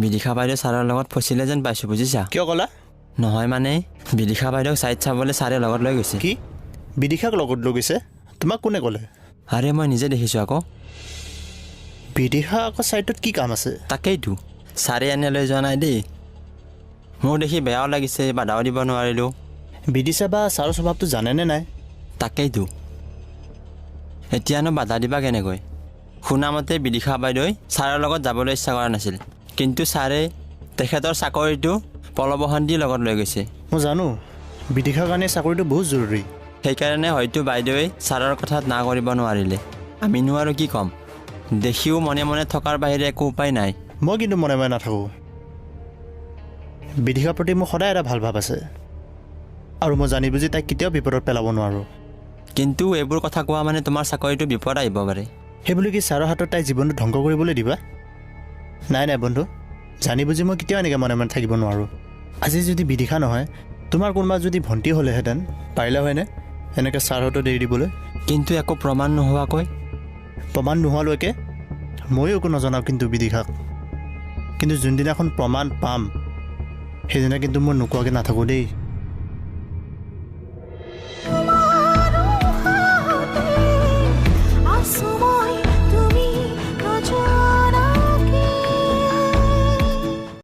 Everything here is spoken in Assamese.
বিদিশা বাইদেউ ছাৰৰ লগত ফচিলে যেন পাইছোঁ বুজিছা। কিয় ক'লা? নহয় মানে বিদিশা বাইদেউক চাইড চাবলৈ ছাৰে লগত লৈ গৈছে। কি বিদিশাক লগত লৈ গৈছে? তোমাক কোনে ক'লে? আৰে মই নিজে দেখিছোঁ আকৌ। বিদিশা আকৌ চাইডত কি কাম আছে? তাকেইতো ছাৰে এনে লৈ যোৱা নাই দেই। মোৰ দেখি বেয়াও লাগিছে, বাধাও দিব নোৱাৰিলোঁ। বিদিশা বা ছাৰৰ স্বভাৱটো জানেনে নাই? তাকেইতো এতিয়ানো বাধা দিবা কেনেকৈ? শুনামতে বিদিশা বাইদেউই ছাৰৰ লগত যাবলৈ ইচ্ছা কৰা নাছিল, কিন্তু ছাৰে তেখেতৰ চাকৰিটো পলৱসন্ধিৰ লগত লৈ গৈছে। মই জানো বিদিশাৰ কাৰণে চাকৰিটো বহুত জৰুৰী। সেইকাৰণে হয়তো বাইদেৱে ছাৰৰ কথাত না কৰিব নোৱাৰিলে। আমিনো আৰু কি ক'ম, দেখিও মনে মনে থকাৰ বাহিৰে একো উপায় নাই। মই কিন্তু মনে মনে নাথাকোঁ। বিদিশাৰ প্ৰতি মোৰ সদায় এটা ভাল ভাৱ আছে, আৰু মই জানি বুজি তাইক কেতিয়াও বিপদত পেলাব নোৱাৰোঁ। কিন্তু এইবোৰ কথা কোৱা মানে তোমাৰ চাকৰিটো বিপদ আহিব পাৰে। সেইবুলি কি ছাৰৰ হাতত তাইৰ জীৱনটো ধ্বংস কৰিবলৈ দিবা? নাই নাই বন্ধু, জানি বুজি মই কেতিয়াও এনেকৈ মনে মনে থাকিব নোৱাৰোঁ। আজি যদি বিদিশা নহয়, তোমাৰ কোনোবা যদি ভণ্টি হ'লেহেঁতেন, পাৰিলা হয়নে এনেকৈ ছাৰ হাতত এৰি দিবলৈ? কিন্তু একো প্ৰমাণ নোহোৱাকৈ? প্ৰমাণ নোহোৱালৈকে ময়ো একো নজনাওঁ কিন্তু বিদিশাক। কিন্তু যোনদিনাখন প্ৰমাণ পাম সেইদিনা কিন্তু মই নোকোৱাকৈ নাথাকোঁ দেই।